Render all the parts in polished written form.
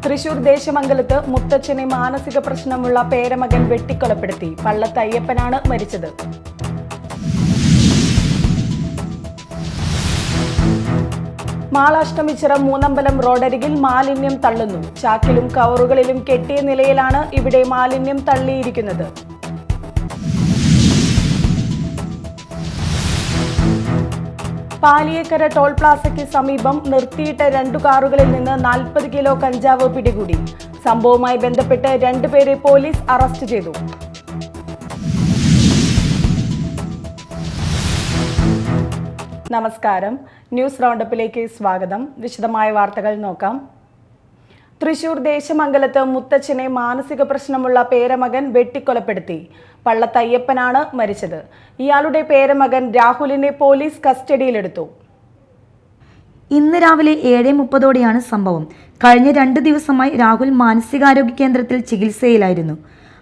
തൃശൂർ ദേശമംഗലത്ത് മുത്തച്ഛനെ മാനസിക പ്രശ്നമുള്ള പേരമകൻ വെട്ടിക്കൊലപ്പെടുത്തി. പള്ളത്ത് അയ്യപ്പനാണ് മരിച്ചത്. മാളാഷ്ടമിച്ചിറ മൂന്നമ്പലം റോഡരികിൽ മാലിന്യം തള്ളുന്നു. ചാക്കിലും കവറുകളിലും കെട്ടിയ നിലയിലാണ് ഇവിടെ മാലിന്യം തള്ളിയിരിക്കുന്നത്. പാലിയേക്കര ടോൾ പ്ലാസയ്ക്ക് സമീപം നിർത്തിയിട്ട 2 കാറുകളിൽ നിന്ന് 40 കിലോ കഞ്ചാവ് പിടികൂടി. സംഭവവുമായി ബന്ധപ്പെട്ട് 2 പേരെ പോലീസ് അറസ്റ്റ് ചെയ്തു. നമസ്കാരം, ന്യൂസ് റൗണ്ടപ്പിലേക്ക് സ്വാഗതം. വിശദമായ വാർത്തകൾ നോക്കാം. തൃശൂർ ദേശമംഗലത്ത് മുത്തച്ഛനെ മാനസിക പ്രശ്നമുള്ള പേരമകൻ വെട്ടിക്കൊലപ്പെടുത്തി. പള്ളത്ത് അയ്യപ്പനാണ് മരിച്ചത്. ഇയാളുടെ പേരമകൻ രാഹുലിനെ പോലീസ് കസ്റ്റഡിയിലെടുത്തു. ഇന്ന് രാവിലെ 7:30ഓടെയാണ് സംഭവം. കഴിഞ്ഞ 2 ദിവസമായി രാഹുൽ മാനസികാരോഗ്യ കേന്ദ്രത്തിൽ ചികിത്സയിലായിരുന്നു.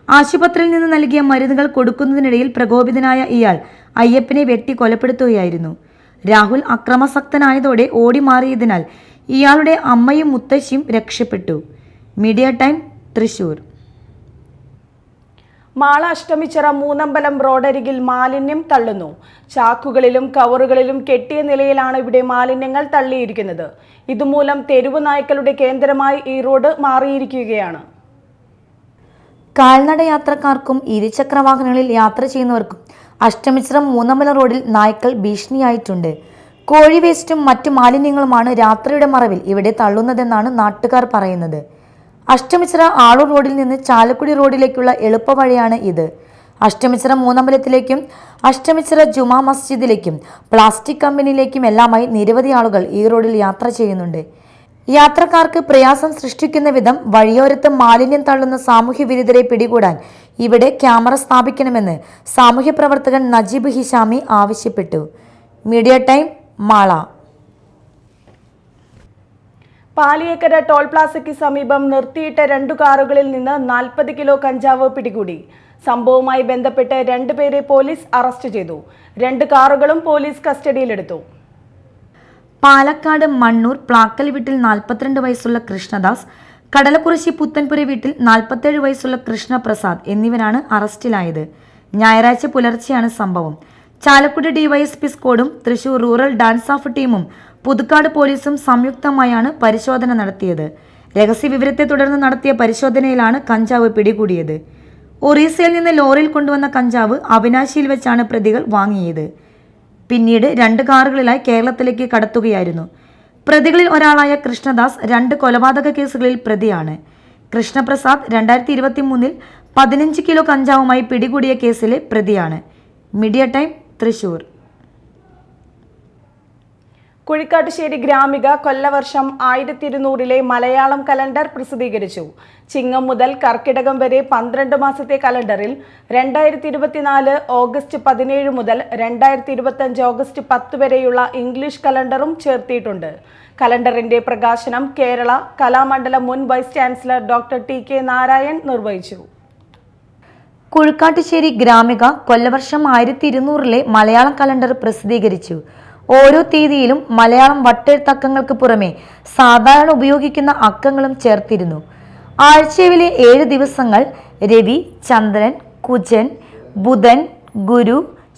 ആശുപത്രിയിൽ നിന്ന് നൽകിയ മരുന്നുകൾ കൊടുക്കുന്നതിനിടയിൽ പ്രകോപിതനായ ഇയാൾ അയ്യപ്പനെ വെട്ടി കൊലപ്പെടുത്തുകയായിരുന്നു. രാഹുൽ അക്രമാസക്തനായതോടെ ഓടി മാറിയതിനാൽ ഇയാളുടെ അമ്മയും മുത്തശ്ശിയും രക്ഷപ്പെട്ടു. Media time, Thrissur. മാളാഷ്ടമിച്ചിറ മൂന്നമ്പലം റോഡരികിൽ മാലിന്യം തള്ളുന്നു. ചാക്കുകളിലും കവറുകളിലും കെട്ടിയ നിലയിലാണ് ഇവിടെ മാലിന്യങ്ങൾ തള്ളിയിരിക്കുന്നത്. ഇതുമൂലം തെരുവ് നായ്ക്കളുടെ കേന്ദ്രമായി ഈ റോഡ് മാറിയിരിക്കുകയാണ്. കാൽനട യാത്രക്കാർക്കും ഇരുചക്രവാഹനങ്ങളിൽ യാത്ര ചെയ്യുന്നവർക്കും അഷ്ടമിച്ചിറ മൂന്നമ്പലം റോഡിൽ നായ്ക്കൾ ഭീഷണിയായിട്ടുണ്ട്. കോഴി വേസ്റ്റും മറ്റു മാലിന്യങ്ങളുമാണ് രാത്രിയുടെ മറവിൽ ഇവിടെ തള്ളുന്നതെന്നാണ് നാട്ടുകാർ പറയുന്നത്. അഷ്ടമിച്ചിറ ആളൂർ റോഡിൽ നിന്ന് ചാലക്കുടി റോഡിലേക്കുള്ള എളുപ്പവഴിയാണ് ഇത്. അഷ്ടമിച്ചിറ മൂന്നമ്പലത്തിലേക്കും അഷ്ടമിച്ചിറ ജുമാ മസ്ജിദിലേക്കും പ്ലാസ്റ്റിക് കമ്പനിയിലേക്കും എല്ലാമായി നിരവധി ആളുകൾ ഈ റോഡിൽ യാത്ര ചെയ്യുന്നുണ്ട്. യാത്രക്കാർക്ക് പ്രയാസം സൃഷ്ടിക്കുന്ന വിധം വഴിയോരത്ത് മാലിന്യം തള്ളുന്ന സാമൂഹ്യ വിരുദ്ധരെ പിടികൂടാൻ ഇവിടെ ക്യാമറ സ്ഥാപിക്കണമെന്ന് സാമൂഹ്യ പ്രവർത്തകൻ നജീബ് ഹിഷാമി ആവശ്യപ്പെട്ടു. Media time, Mala. Paliyekkara toll പ്ലാസയ്ക്ക് സമീപം നിർത്തിയിട്ട 2 കാറുകളിൽ നിന്ന് 40 കിലോ കഞ്ചാവ് പിടികൂടി. സംഭവവുമായി ബന്ധപ്പെട്ട് 2 പേരെ പോലീസ് അറസ്റ്റ് ചെയ്തു. 2 കാറുകളും പോലീസ് കസ്റ്റഡിയിലെടുത്തു. പാലക്കാട് മണ്ണൂർ പ്ലാക്കൽ വീട്ടിൽ 42 വയസ്സുള്ള കൃഷ്ണദാസ്, കടലക്കുറിശി പുത്തൻപുര വീട്ടിൽ 47 വയസ്സുള്ള കൃഷ്ണപ്രസാദ് എന്നിവരാണ് അറസ്റ്റിലായത്. ഞായറാഴ്ച പുലർച്ചെയാണ് സംഭവം. ചാലക്കുടി ഡിവൈഎസ്പി സ്ക്വാഡും തൃശൂർ റൂറൽ ഡാൻസ് ഓഫ് ടീമും പുതുക്കാട് പോലീസും സംയുക്തമായാണ് പരിശോധന നടത്തിയത്. രഹസ്യവിവരത്തെ തുടർന്ന് നടത്തിയ പരിശോധനയിലാണ് കഞ്ചാവ് പിടികൂടിയത്. ഒറീസയിൽ നിന്ന് ലോറിയിൽ കൊണ്ടുവന്ന കഞ്ചാവ് അവിനാശിയിൽ വെച്ചാണ് പ്രതികൾ വാങ്ങിയത്. പിന്നീട് 2 കാറുകളിലായി കേരളത്തിലേക്ക് കടത്തുകയായിരുന്നു. പ്രതികളിൽ ഒരാളായ കൃഷ്ണദാസ് 2 കൊലപാതക കേസുകളിൽ പ്രതിയാണ്. കൃഷ്ണപ്രസാദ് 2023 15 കിലോ കഞ്ചാവുമായി പിടികൂടിയ കേസിലെ പ്രതിയാണ്. Media time, Thrissur. കുഴിക്കാട്ടുശ്ശേരി ഗ്രാമിക കൊല്ലവർഷം 1200 മലയാളം കലണ്ടർ പ്രസിദ്ധീകരിച്ചു. ചിങ്ങം മുതൽ കർക്കിടകം വരെ 12 മാസത്തെ കലണ്ടറിൽ 2024 ഓഗസ്റ്റ് 17 മുതൽ 2025 ഓഗസ്റ്റ് 10 വരെയുള്ള ഇംഗ്ലീഷ് കലണ്ടറും ചേർത്തിയിട്ടുണ്ട്. കലണ്ടറിന്റെ പ്രകാശനം കേരള കലാമണ്ഡലം മുൻ vice chancellor doctor TK Narayan നിർവഹിച്ചു. കുഴിക്കാട്ടുശ്ശേരി ഗ്രാമിക കൊല്ലവർഷം 1200 മലയാളം കലണ്ടർ പ്രസിദ്ധീകരിച്ചു. ഓരോ തീയതിയിലും മലയാളം വട്ടെഴുത്തക്കങ്ങൾക്ക് പുറമെ സാധാരണ ഉപയോഗിക്കുന്ന അക്കങ്ങളും ചേർത്തിരുന്നു. ആഴ്ചയിലെ 7 ദിവസങ്ങൾ രവി, ചന്ദ്രൻ, കുജൻ, ബുധൻ, ഗുരു,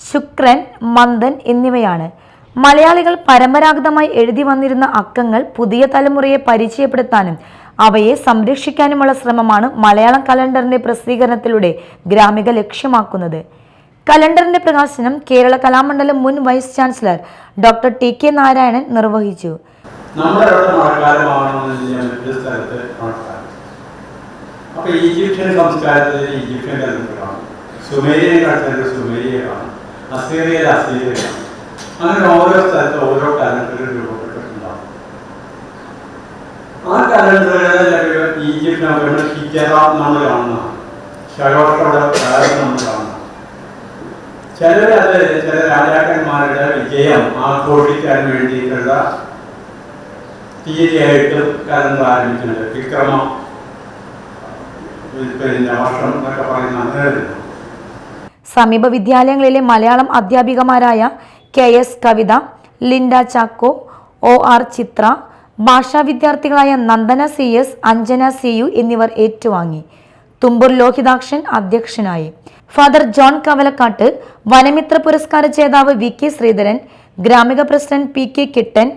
ശുക്രൻ, മന്ദൻ എന്നിവയാണ്. മലയാളികൾ പരമ്പരാഗതമായി എഴുതി വന്നിരുന്ന അക്കങ്ങൾ പുതിയ തലമുറയെ പരിചയപ്പെടുത്താനും അവയെ സംരക്ഷിക്കാനുമുള്ള ശ്രമമാണ് മലയാളം കലണ്ടറിന്റെ പ്രസിദ്ധീകരണത്തിലൂടെ ഗ്രാമിക ലക്ഷ്യമാക്കുന്നത്. കലണ്ടറിന്റെ പ്രകാശനം കേരള കലാമണ്ഡലം മുൻ vice chancellor doctor TK Narayanan നിർവഹിച്ചു. ഈജിപ്ഷ്യൻ സംസ്കാരത്തിൽ ഈജിപ്ഷ്യൻ കലണ്ടറാണ്, സുമേരിയൻ കലണ്ടർ സുമേരിയനാണ്, അസീറിയൻ അസീറിയനാണ്. അങ്ങനെ ഓരോ സ്ഥലത്ത് ഓരോ കലണ്ടറുകൾ രൂപപ്പെട്ടിട്ടുണ്ടാകും. ആ കലണ്ടറുകളിൽ ഈജിപ്തിനെ ഹിജറ നമ്മൾ കാണുന്നതാണ്, ഷലോട്ടോടെ നമ്മൾ കാണുന്നതാണ്. ചില രാജാക്കന്മാരുടെ വിജയം ആഘോഷിക്കാൻ വേണ്ടിയിട്ടുള്ള തീയതിയായിട്ട് കലണ്ടർ ആരംഭിക്കുന്നത് വിക്രമ വർഷം എന്നൊക്കെ പറയുന്ന അങ്ങനെ. സമീപ വിദ്യാലയങ്ങളിലെ മലയാളം അധ്യാപികമാരായ KS കവിത, ലിൻഡ ചാക്കോ, OR ചിത്ര, ഭാഷാ വിദ്യാർത്ഥികളായ നന്ദന CS, അഞ്ജന CU എന്നിവർ ഏറ്റുവാങ്ങി. തുമ്പൂർ ലോഹിതാക്ഷൻ അധ്യക്ഷനായി. ഫാദർ ജോൺ കവലക്കാട്ട്, വനമിത്ര പുരസ്കാര ജേതാവ് VK Sreedharan, Gramika president PK Kittan,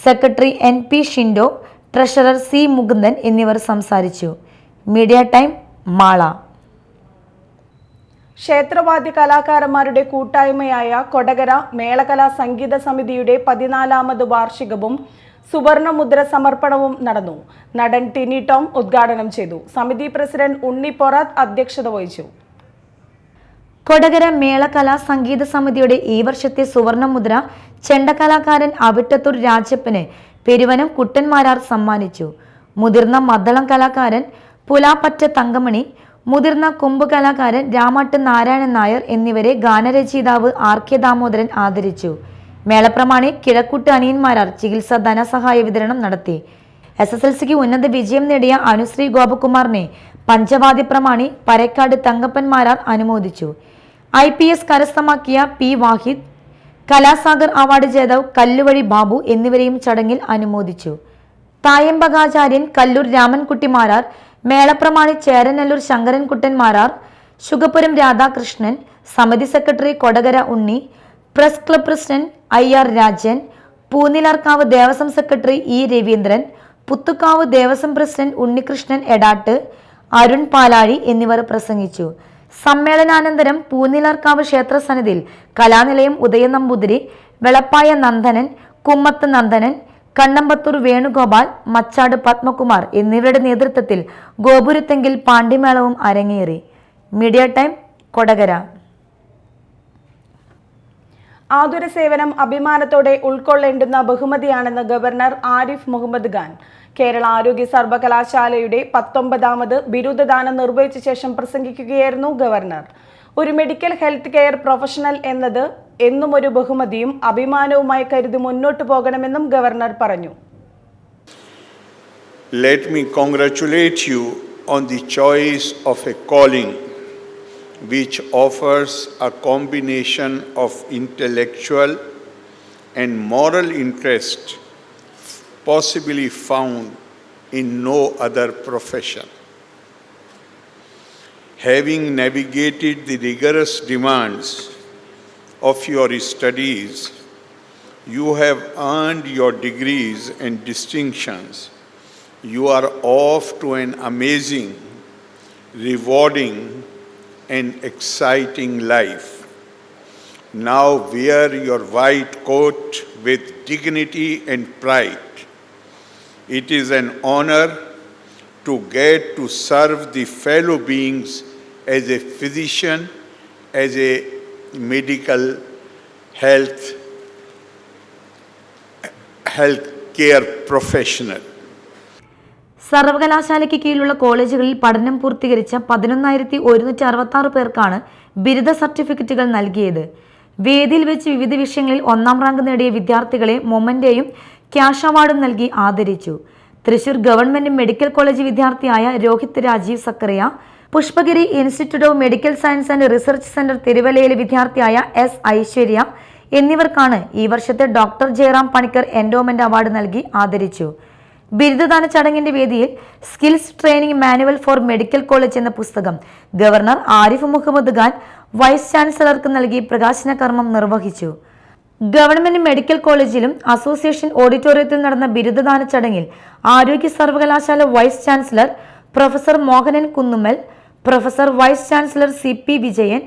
secretary NP Shindo, treasurer C Mukundan എന്നിവർ സംസാരിച്ചു. Media time, Mala. ക്ഷേത്രവാദ്യ കലാകാരന്മാരുടെ കൂട്ടായ്മയായ കൊടകര മേളകലാ സംഗീത സമിതിയുടെ 14ാമത് വാർഷികവും സുവർണമുദ്ര സമർപ്പണവും നടന്നു. നടൻ ടിനി ടോം ഉദ്ഘാടനം ചെയ്തു. സമിതി പ്രസിഡന്റ് ഉണ്ണി പൊറാത്ത് അധ്യക്ഷത വഹിച്ചു. കൊടകര മേളകലാ സംഗീത സമിതിയുടെ ഈ വർഷത്തെ സുവർണമുദ്ര ചെണ്ടകലാകാരൻ അവിട്ടത്തൂർ രാജപ്പന് പെരുവനം കുട്ടന്മാരാർ സമ്മാനിച്ചു. മുതിർന്ന മദ്ദളം കലാകാരൻ പുലാപ്പറ്റ തങ്കമണി, മുതിർന്ന കൊമ്പ് കലാകാരൻ രാമാട്ട് നാരായണൻ നായർ എന്നിവരെ ഗാനരചയിതാവ് RK ദാമോദരൻ ആദരിച്ചു. മേളപ്രമാണി കിഴക്കൂട്ട് അനിയന്മാരാർ ചികിത്സാ ധനസഹായ വിതരണം നടത്തി. SSLCക്ക് ഉന്നത വിജയം നേടിയ അനുശ്രീ ഗോപകുമാറിനെ പഞ്ചവാദ്യ പ്രമാണി പരക്കാട് തങ്കപ്പന്മാരാർ അനുമോദിച്ചു. IPS കരസ്ഥമാക്കിയ P വാഹിദ്, കലാസാഗർ അവാർഡ് ജേതാവ് കല്ലുവഴി ബാബു എന്നിവരെയും ചടങ്ങിൽ അനുമോദിച്ചു. തായമ്പകാചാര്യൻ കല്ലൂർ രാമൻകുട്ടിമാരാർ, മേളപ്രമാണി ചേരനല്ലൂർ ശങ്കരൻകുട്ടന്മാരാർ, ശുഗപുരം രാധാകൃഷ്ണൻ, സമിതി secretary Kodakara Unni, press club president IR Rajan, Poonilarkavu Devaswom secretary E Raveendran, Puthukkavu Devaswom president Unnikrishnan Edattu, Arun Palazhi എന്നിവർ പ്രസംഗിച്ചു. സമ്മേളനാനന്തരം പൂനിലാർക്കാവ് ക്ഷേത്രസന്നിധിയിൽ കലാനിലയം ഉദയനമ്പൂതിരി, വെളപ്പായ നന്ദനൻ, കുമ്മത്ത് നന്ദനൻ, കണ്ണമ്പത്തൂർ വേണുഗോപാൽ, മച്ചാട് പത്മകുമാർ എന്നിവരുടെ നേതൃത്വത്തിൽ ഗോപുരത്തെങ്കിൽ പാണ്ടിമേളവും അരങ്ങേറി. Media time, Kodakara. ആതുര സേവനം അഭിമാനത്തോടെ ഉൾക്കൊള്ളേണ്ടുന്ന ബഹുമതിയാണെന്ന് ഗവർണർ ആരിഫ് മുഹമ്മദ് ഖാൻ. കേരള ആരോഗ്യ സർവകലാശാലയുടെ 19ാമത് ബിരുദദാനം നിർവഹിച്ച ശേഷം പ്രസംഗിക്കുകയായിരുന്നു ഗവർണർ. ഒരു മെഡിക്കൽ ഹെൽത്ത് കെയർ പ്രൊഫഷണൽ എന്നത് എന്നും ഒരു ബഹുമതിയും അഭിമാനവുമായി കരുതി മുന്നോട്ട് പോകണമെന്നും ഗവർണർ പറഞ്ഞു. Let me congratulate you on the choice of a calling which offers a combination of intellectual and moral interest possibly found in no other profession. Having navigated the rigorous demands of your studies, you have earned your degrees and distinctions. You are off to an amazing, rewarding, and exciting life. Now wear your white coat with dignity and pride. It is an honor to get to serve the fellow beings as a physician, as a medical health care professional. സർവകലാശാലയ്ക്ക് കീഴിലുള്ള കോളേജുകളിൽ പഠനം പൂർത്തീകരിച്ച 11,166 പേർക്കാണ് ബിരുദ സർട്ടിഫിക്കറ്റുകൾ നൽകിയത്. വേദിയിൽ വെച്ച് വിവിധ വിഷയങ്ങളിൽ 1ാം റാങ്ക് നേടിയ വിദ്യാർത്ഥികളെ മൊമെന്റോയും ക്യാഷ് അവാർഡും നൽകി ആദരിച്ചു. തൃശൂർ ഗവൺമെന്റ് മെഡിക്കൽ കോളേജ് വിദ്യാർത്ഥിയായ Rohit Rajeev Zacharia, Pushpagiri institute of medical science and research centre തിരുവല്ലയിലെ വിദ്യാർത്ഥിയായ S ഐശ്വര്യ എന്നിവർക്കാണ് ഈ വർഷത്തെ doctor Jayaram Panicker endowment award നൽകി ആദരിച്ചു. ബിരുദദാന ചടങ്ങിന്റെ വേദിയിൽ skills training manual for medical college എന്ന പുസ്തകം ഗവർണർ ആരിഫ് മുഹമ്മദ് ഖാൻ വൈസ് ചാൻസലർക്ക് നൽകി പ്രകാശന കർമ്മം നിർവഹിച്ചു. ഗവൺമെന്റ് മെഡിക്കൽ കോളേജിലും അസോസിയേഷൻ ഓഡിറ്റോറിയത്തിൽ നടന്ന ബിരുദദാന ചടങ്ങിൽ ആരോഗ്യ സർവകലാശാല vice chancellor professor Mohanan Kunnummal, professor vice chancellor CP Vijayan,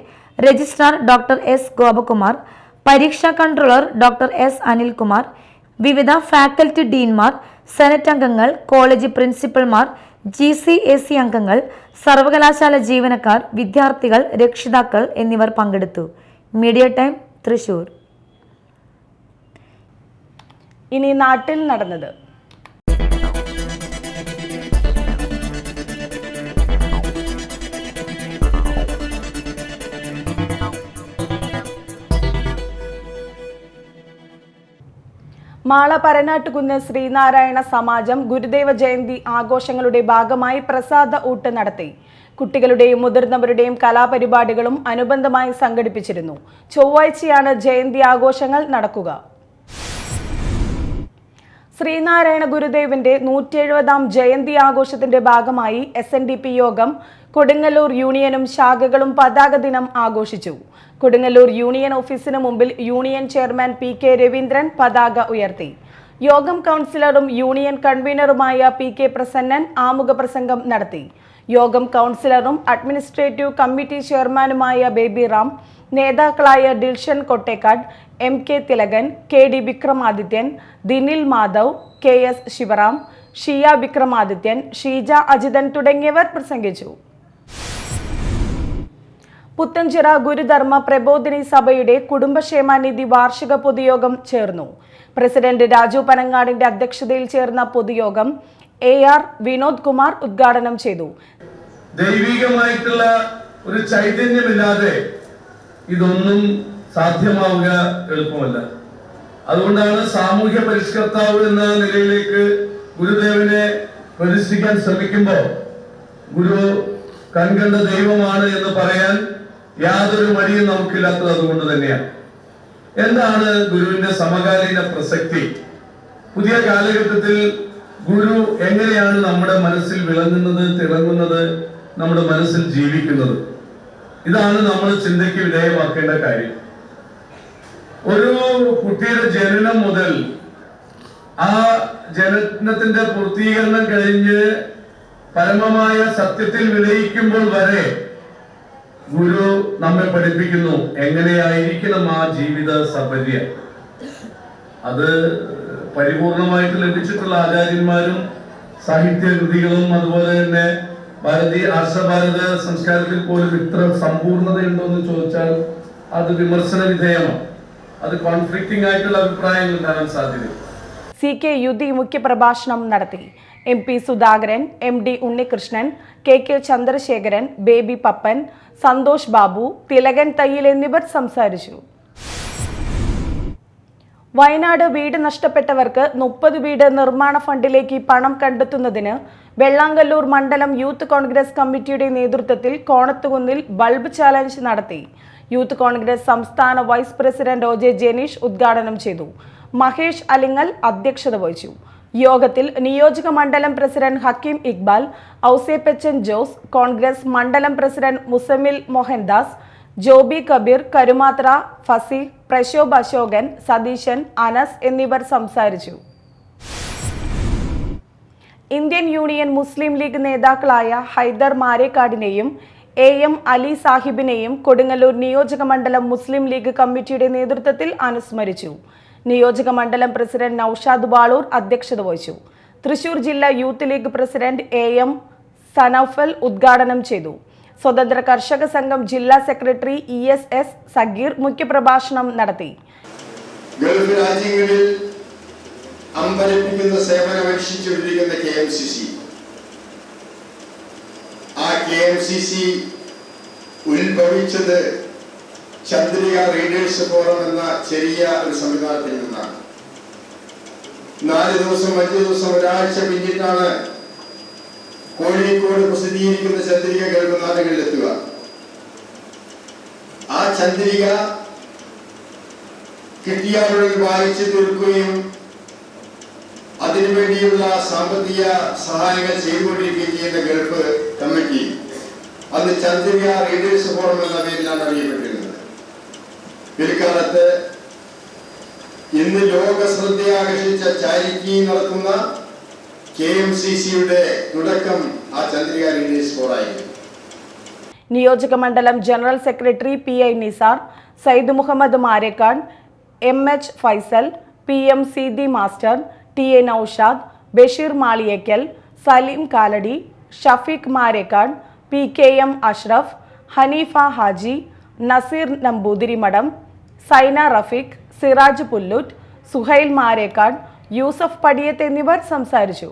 registrar doctor S Gopakumar, പരീക്ഷാ കൺട്രോളർ ഡോക്ടർ S അനിൽകുമാർ, വിവിധ ഫാക്കൽറ്റി ഡീൻമാർ, സെനറ്റ് അംഗങ്ങൾ, കോളേജ് പ്രിൻസിപ്പൽമാർ, GCAC അംഗങ്ങൾ, സർവകലാശാല ജീവനക്കാർ, വിദ്യാർത്ഥികൾ, രക്ഷിതാക്കൾ എന്നിവർ പങ്കെടുത്തു. Media time, Thrissur. ഇനി നാട്ടിൽ നടന്നത്. മാള പരനാട്ടുകുന്ന് ശ്രീനാരായണ സമാജം ഗുരുദേവ ജയന്തി ആഘോഷങ്ങളുടെ ഭാഗമായി പ്രസാദ ഊട്ട് നടത്തി. കുട്ടികളുടെയും മുതിർന്നവരുടെയും കലാപരിപാടികളും അനുബന്ധമായി സംഘടിപ്പിച്ചിരുന്നു. ചൊവ്വാഴ്ചയാണ് ജയന്തി ആഘോഷങ്ങൾ നടക്കുക. ശ്രീനാരായണ ഗുരുദേവന്റെ 170-ാം ജയന്തി ആഘോഷത്തിന്റെ ഭാഗമായി SNDP യോഗം കൊടുങ്ങല്ലൂർ യൂണിയനും ശാഖകളും പതാക ദിനം ആഘോഷിച്ചു. കൊടുങ്ങല്ലൂർ യൂണിയൻ ഓഫീസിന് മുമ്പിൽ യൂണിയൻ ചെയർമാൻ PK രവീന്ദ്രൻ പതാക ഉയർത്തി. യോഗം കൗൺസിലറും യൂണിയൻ കൺവീനറുമായ PK പ്രസന്നൻ ആമുഖ പ്രസംഗം നടത്തി. യോഗം കൗൺസിലറും അഡ്മിനിസ്ട്രേറ്റീവ് കമ്മിറ്റി ചെയർമാനുമായ ബേബി റാം, നേതാക്കളായ Dilshan Kottekkad, MK Thilakan, KD Vikramadithyan, Dinil Madhav, KS Sivaram, ഷിയ വിക്രമാദിത്യൻ, ഷീജ അജിതൻ തുടങ്ങിയവർ പ്രസംഗിച്ചു. പുത്തഞ്ചിറ ഗുരുധർമ്മ പ്രബോധിനി സഭയുടെ കുടുംബക്ഷേമനിധി വാർഷിക പൊതുയോഗം ചേർന്നു. പ്രസിഡന്റ് രാജു പനങ്ങാടിന്റെ അധ്യക്ഷതയിൽ ചേർന്ന പൊതുയോഗം AR വിനോദ് കുമാർ ഉദ്ഘാടനം ചെയ്തു. ദൈവികമായിട്ടുള്ള ഒരു ചൈതന്യമില്ലാതെ ഇതൊന്നും സാധ്യമാവുക എളുപ്പമല്ല. അതുകൊണ്ടാണ് സാമൂഹ്യ പരിഷ്കർത്താവ് എന്ന നിലയിലേക്ക് ഗുരുദേവനെ പ്രതിഷ്ഠിക്കാൻ ശ്രമിക്കുമ്പോൾ ഗുരു കൺകണ്ട ദൈവമാണ് എന്ന് പറയാൻ യാതൊരു മടിയും നമുക്കില്ലാത്തത് അതുകൊണ്ട് തന്നെയാണ്. എന്താണ് ഗുരുവിന്റെ സമകാലീന പ്രസക്തി? പുതിയ കാലഘട്ടത്തിൽ ഗുരു എങ്ങനെയാണ് നമ്മുടെ മനസ്സിൽ വിളങ്ങുന്നത്, തിളങ്ങുന്നത്, നമ്മുടെ മനസ്സിൽ ജീവിക്കുന്നത്? ഇതാണ് നമ്മൾ ചിന്തയ്ക്ക് വിധേയമാക്കേണ്ട കാര്യം. ഒരു കുട്ടിയുടെ ജനനം മുതൽ ആ ജനനത്തിന്റെ പൂർത്തീകരണം കഴിഞ്ഞ് പരമമായ സത്യത്തിൽ വിലയിക്കുമ്പോൾ വരെ ഗുരു നമ്മെ പഠിപ്പിക്കുന്നു എങ്ങനെയായിരിക്കണം ആ ജീവിത സഫല്യ. അത് പരിപൂർണമായിട്ട് ലഭിച്ചിട്ടുള്ള ആചാര്യന്മാരും സാഹിത്യകൃതികളും അതുപോലെ തന്നെ ഭാരതീയ ആർഷഭാരത സംസ്കാരത്തിൽ പോലും ഇത്ര സമ്പൂർണതയുണ്ടോ എന്ന് ചോദിച്ചാൽ അത് വിമർശന വിധേയമാണ്. അത് കോൺഫ്ലിക്റ്റിംഗ് ആയിട്ടുള്ള അഭിപ്രായങ്ങൾ ഉണ്ടാകാൻ സാധ്യതയുണ്ട്. CK യുതി മുഖ്യപ്രഭാഷണം നടത്തി. MP Sudhakaran, MD Unnikrishnan, KK Chandrasekharan, Baby Pappan, Santhosh Babu, Thilakan Thayyil എന്നിവർ സംസാരിച്ചു. വയനാട് വീട് നഷ്ടപ്പെട്ടവർക്ക് 30 വീട് നിർമ്മാണ ഫണ്ടിലേക്ക് പണം കണ്ടെത്തുന്നതിന് വെള്ളാങ്കല്ലൂർ മണ്ഡലം യൂത്ത് കോൺഗ്രസ് കമ്മിറ്റിയുടെ നേതൃത്വത്തിൽ കോണത്തുകുന്നിൽ ബൾബ് ചാലഞ്ച് നടത്തി. യൂത്ത് കോൺഗ്രസ് സംസ്ഥാന വൈസ് പ്രസിഡന്റ് OJ ജെനീഷ് ഉദ്ഘാടനം ചെയ്തു. മഹേഷ് അലിങ്ങൽ അധ്യക്ഷത വഹിച്ചു. യോഗത്തിൽ നിയോജക മണ്ഡലം പ്രസിഡന്റ് ഹക്കീം ഇക്ബാൽ, ഔസേപ്പച്ചൻ ജോസ്, കോൺഗ്രസ് മണ്ഡലം പ്രസിഡന്റ് മുസമിൽ മോഹൻദാസ്, ജോബി കബീർ, കരുമാത്ര, ഫസീഹ്, പ്രശോഭ് അശോകൻ, സതീശൻ, അനസ് എന്നിവർ സംസാരിച്ചു. ഇന്ത്യൻ യൂണിയൻ മുസ്ലിം ലീഗ് നേതാക്കളായ ഹൈദർ മാരേക്കാടിനെയും AM അലി സാഹിബിനെയും കൊടുങ്ങല്ലൂർ നിയോജക മണ്ഡലം മുസ്ലിം ലീഗ് കമ്മിറ്റിയുടെ നേതൃത്വത്തിൽ അനുസ്മരിച്ചു. നിയോജക മണ്ഡലം പ്രസിഡന്റ് നൌഷാദ് ബാളൂർ അധ്യക്ഷത വഹിച്ചു. തൃശൂർ ജില്ലാ youth league president AM Sanoufal ഉദ്ഘാടനം ചെയ്തു. സ്വതന്ത്ര കർഷക സംഘം ജില്ലാ സെക്രട്ടറി ESS സഗീർ മുഖ്യപ്രഭാഷണം നടത്തി. ഗൾഫ് രാജ്യങ്ങളിൽ അമ്പരപ്പിക്കുന്ന സേവനമനുഷ്ഠിച്ചുകൊണ്ടിരിക്കുന്ന KMCC, ആ KMCC ഉത്ഭവിച്ചത് ചന്ദ്രിക റീഡേഴ്സ് ഫോറം എന്ന ചെറിയ ഒരു സംവിധാനത്തിൽ നിന്നാണ്. 4 ദിവസം 5 ദിവസം ഒരാഴ്ച പിന്നിട്ടാണ് കോഴിക്കോട് പ്രസിദ്ധീകരിക്കുന്ന ചന്ദ്രിക ഗൾഫ് നാടുകളിലെത്തുക. ആ ചന്ദ്രിക കിട്ടിയവരിൽ വായിച്ചു തീർക്കുകയും അതിനുവേണ്ടിയുള്ള സാമ്പത്തിക സഹായങ്ങൾ ചെയ്തുകൊണ്ടിരിക്കുകയും ചെയ്യുന്ന ഗൾഫ് കമ്മിറ്റി അത് ചന്ദ്രിക റീഡേഴ്സ് ഫോറം എന്ന പേരിലാണ് അറിയപ്പെട്ടിരുന്നത്. പിൽക്കാലത്ത് ഇന്ന് ലോക ശ്രദ്ധയാകർഷിച്ച ചാരിറ്റി നടത്തുന്ന KMCCയുടെ തുടക്കം ആ ചന്ദ്രിക റീഡേഴ്സ് ഫോറായിരുന്നു. നിയോജക മണ്ഡലം general secretary PI Nisar, Sayyid Muhammad Marekkad, MH Faisal, PM Seethi master, TA Noushad, Basheer Maliyekkal, Saleem Kalady, Shafeeq Marekkad, PKM Ashraf, Haneefa Haji, Naseer Namboothiri Madom, Saina Rafeeq, Siraj Pullut, Suhail Marekkad, Yusuf Padiyath എന്നിവർ സംസാരിച്ചു.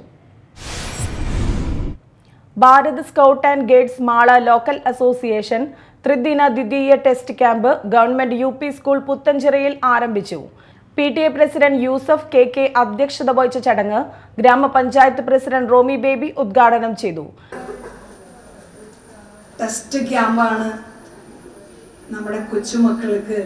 Bharat scout and guides Mala local association ത്രിദിന ദ്വിതീയ test camp government UP school പുത്തഞ്ചിറയിൽ ആരംഭിച്ചു. PTA പ്രസിഡന്റ് യൂസഫ് KK അധ്യക്ഷത വഹിച്ച ചടങ്ങ് ഗ്രാമപഞ്ചായത്ത് പ്രസിഡന്റ് റോമി ബേബി ഉദ്ഘാടനം ചെയ്തു. ടെസ്റ്റ് ക്യാമ്പാണ് നമ്മുടെ കൊച്ചുമക്കൾക്ക്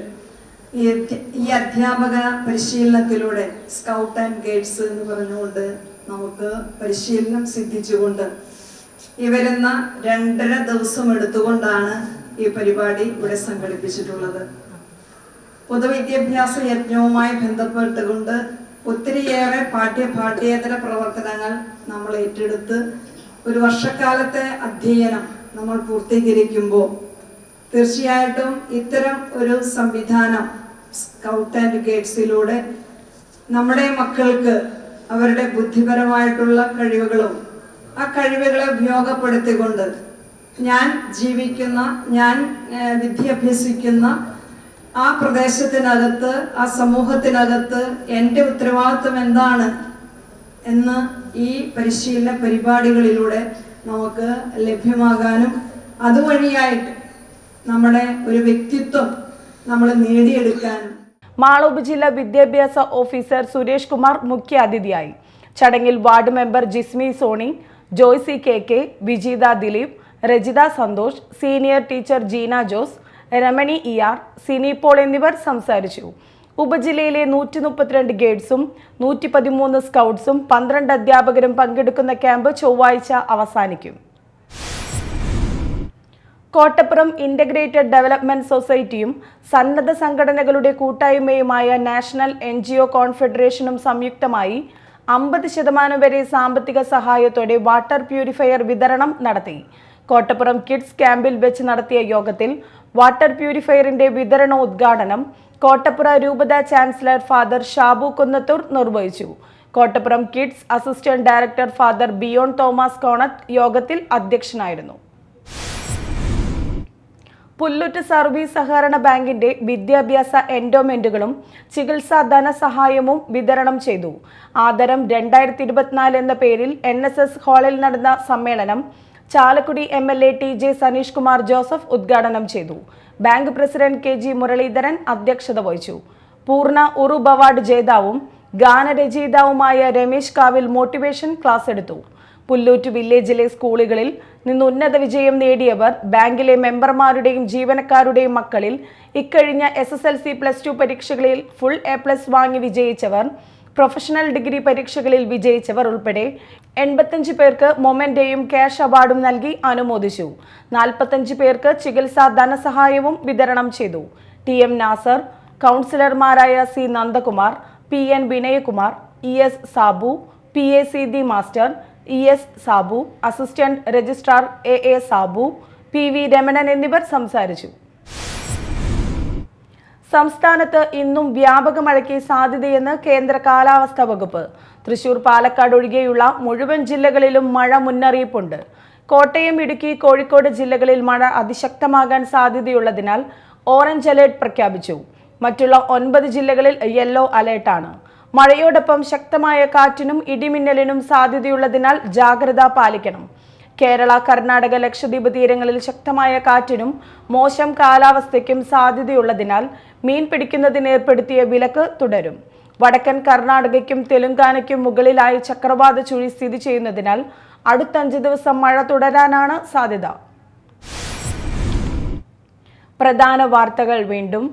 ഈ അധ്യാപക പരിശീലനത്തിലൂടെ സ്കൗട്ട് ആൻഡ് ഗൈഡ്സ് എന്ന് പറഞ്ഞുകൊണ്ട് നമുക്ക് പരിശീലനം സിദ്ധിച്ചുകൊണ്ട് ഈ വരുന്ന 2.5 ദിവസം എടുത്തുകൊണ്ടാണ് ഈ പരിപാടി ഇവിടെ സംഘടിപ്പിച്ചിട്ടുള്ളത്. പൊതുവിദ്യാഭ്യാസ യജ്ഞവുമായി ബന്ധപ്പെട്ടുകൊണ്ട് ഒത്തിരിയേറെ പാഠ്യേതര പ്രവർത്തനങ്ങൾ നമ്മൾ ഏറ്റെടുത്ത് ഒരു വർഷക്കാലത്തെ അധ്യയനം നമ്മൾ പൂർത്തീകരിക്കുമ്പോൾ തീർച്ചയായിട്ടും ഇത്തരം ഒരു സംവിധാനം സ്കൗട്ട് ആൻഡ് ഗൈഡ്സിലൂടെ നമ്മുടെ മക്കൾക്ക് അവരുടെ ബുദ്ധിപരമായിട്ടുള്ള കഴിവുകളും ആ കഴിവുകളെ ഉപയോഗപ്പെടുത്തിക്കൊണ്ട് ഞാൻ ജീവിക്കുന്ന, ഞാൻ വിദ്യാഭ്യസിക്കുന്ന ആ പ്രദേശത്തിനകത്ത്, ആ സമൂഹത്തിനകത്ത് എൻ്റെ ഉത്തരവാദിത്വം എന്താണ് എന്ന് ഈ പരിശീലന പരിപാടികളിലൂടെ നമുക്ക് ലഭ്യമാകാനും അതുവഴിയായിട്ട് നമ്മുടെ ഒരു വ്യക്തിത്വം നമ്മൾ നേടിയെടുക്കാനും. മാള ഉപജില്ലാ വിദ്യാഭ്യാസ ഓഫീസർ സുരേഷ് കുമാർ മുഖ്യ അതിഥിയായി. ചടങ്ങിൽ ward member Jismy Sony, Joycy KK, Vijitha Dileep, Rajitha Santhosh, senior teacher Jeena Jose, Ramani ER, Sini Paul എന്നിവർ സംസാരിച്ചു. ഉപജില്ലയിലെ 132 ഗൈഡ്സും 113 സ്കൗട്ട്സും 12 അധ്യാപകരും പങ്കെടുക്കുന്ന ക്യാമ്പ് ചൊവ്വാഴ്ച അവസാനിക്കും. കോട്ടപ്പുറം ഇന്റഗ്രേറ്റഡ് ഡെവലപ്മെന്റ് സൊസൈറ്റിയും സന്നദ്ധ സംഘടനകളുടെ കൂട്ടായ്മയുമായ നാഷണൽ NGO കോൺഫെഡറേഷനും സംയുക്തമായി 50% വരെ സാമ്പത്തിക സഹായത്തോടെ വാട്ടർ പ്യൂരിഫയർ വിതരണം നടത്തി. കോട്ടപ്പുറം കിഡ്സ് ക്യാമ്പിൽ വെച്ച് നടത്തിയ യോഗത്തിൽ വാട്ടർ പ്യൂരിഫയറിന്റെ വിതരണോദ്ഘാടനം കോട്ടപ്പുറ രൂപത ചാൻസലർ ഫാദർ ഷാബു കുന്നത്തൂർ നിർവഹിച്ചു. Kottappuram kids assistant director father ബിയോൺ തോമസ് കോണത്ത് യോഗത്തിൽ അധ്യക്ഷനായിരുന്നു. പുല്ലുറ്റ് സർവീസ് സഹകരണ ബാങ്കിന്റെ വിദ്യാഭ്യാസ എൻഡോമെന്റുകളും ചികിത്സാ ധനസഹായവും വിതരണം ചെയ്തു. ആദരം 2024 എന്ന പേരിൽ NSS ഹാളിൽ നടന്ന സമ്മേളനം ചാലക്കുടി MLA TJ സനീഷ് കുമാർ ജോസഫ് ഉദ്ഘാടനം ചെയ്തു. ബാങ്ക് പ്രസിഡന്റ് KG മുരളീധരൻ അധ്യക്ഷത വഹിച്ചു. പൂർണ്ണ ഉറൂബ് അവാർഡ് ജേതാവും ഗാനരചയിതാവുമായ രമേശ് കാവിൽ മോട്ടിവേഷൻ ക്ലാസ് എടുത്തു. പുല്ലൂറ്റ് വില്ലേജിലെ സ്കൂളുകളിൽ നിന്ന് ഉന്നത വിജയം നേടിയവർ, ബാങ്കിലെ മെമ്പർമാരുടെയും ജീവനക്കാരുടെയും മക്കളിൽ ഇക്കഴിഞ്ഞ SSLC+2 പരീക്ഷകളിൽ ഫുൾ A+ വാങ്ങി വിജയിച്ചവർ, പ്രൊഫഷണൽ ഡിഗ്രി പരീക്ഷകളിൽ വിജയിച്ചവർ ഉൾപ്പെടെ 85 പേർക്ക് മൊമെന്റയും ക്യാഷ് അവാർഡും നൽകി അനുമോദിച്ചു. 45 പേർക്ക് ചികിത്സാ ധനസഹായവും വിതരണം ചെയ്തു. TM നാസർ, കൗൺസിലർമാരായ C Nandakumar, PN Vinayakumar, ES Sabu, PACD master, ES Sabu, assistant registrar AA Sabu, PV Ramanan എന്നിവർ സംസാരിച്ചു. സംസ്ഥാനത്ത് ഇന്നും വ്യാപക മഴയ്ക്ക് സാധ്യതയെന്ന് കേന്ദ്ര കാലാവസ്ഥാ വകുപ്പ്. തൃശൂർ, പാലക്കാട് ഒഴികെയുള്ള മുഴുവൻ ജില്ലകളിലും മഴ മുന്നറിയിപ്പുണ്ട്. കോട്ടയം, ഇടുക്കി, കോഴിക്കോട് ജില്ലകളിൽ മഴ അതിശക്തമാകാൻ സാധ്യതയുള്ളതിനാൽ ഓറഞ്ച് അലേർട്ട് പ്രഖ്യാപിച്ചു. മറ്റുള്ള 9 ജില്ലകളിൽ യെല്ലോ അലേർട്ടാണ്. മഴയോടൊപ്പം ശക്തമായ കാറ്റിനും ഇടിമിന്നലിനും സാധ്യതയുള്ളതിനാൽ ജാഗ്രത പാലിക്കണം. കേരള, കർണാടക, ലക്ഷദ്വീപ് തീരങ്ങളിൽ ശക്തമായ കാറ്റിനും മോശം കാലാവസ്ഥയ്ക്കും സാധ്യതയുള്ളതിനാൽ മീൻ പിടിക്കുന്നതിന് ഏർപ്പെടുത്തിയ വിലക്ക് തുടരും. വടക്കൻ കർണാടകയ്ക്കും തെലുങ്കാനയ്ക്കും മുകളിലായി ചക്രവാത ചുഴി സ്ഥിതി ചെയ്യുന്നതിനാൽ അടുത്ത 5 ദിവസം മഴ തുടരാനാണ് സാധ്യത. പ്രധാന വാർത്തകൾ വീണ്ടും.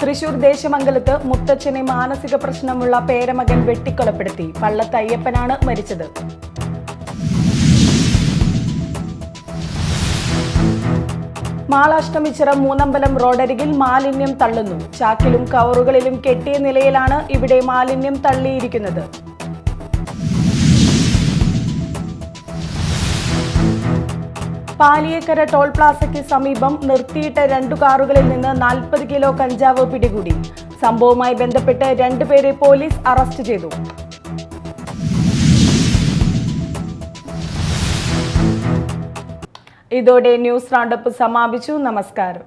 തൃശൂർ ദേശമംഗലത്ത് മുത്തച്ഛനെ മാനസിക പ്രശ്നമുള്ള പേരമകൻ വെട്ടിക്കൊലപ്പെടുത്തി. പള്ളത്ത് അയ്യപ്പനാണ് മരിച്ചത്. മാളാഷ്ടമിച്ചിറ മൂന്നമ്പലം റോഡരികിൽ മാലിന്യം തള്ളുന്നു. ചാക്കിലും കവറുകളിലും കെട്ടിയ നിലയിലാണ് ഇവിടെ മാലിന്യം തള്ളിയിരിക്കുന്നത്. പാലിയേക്കര ടോൾ പ്ലാസയ്ക്ക് സമീപം നിർത്തിയിട്ട 2 കാറുകളിൽ നിന്ന് 40 കിലോ കഞ്ചാവ് പിടികൂടി. സംഭവവുമായി ബന്ധപ്പെട്ട് 2 പേരെ പോലീസ് അറസ്റ്റ് ചെയ്തു. ഇതോടെ ന്യൂസ് റൗണ്ടപ്പ് സമാപിച്ചു. നമസ്കാരം.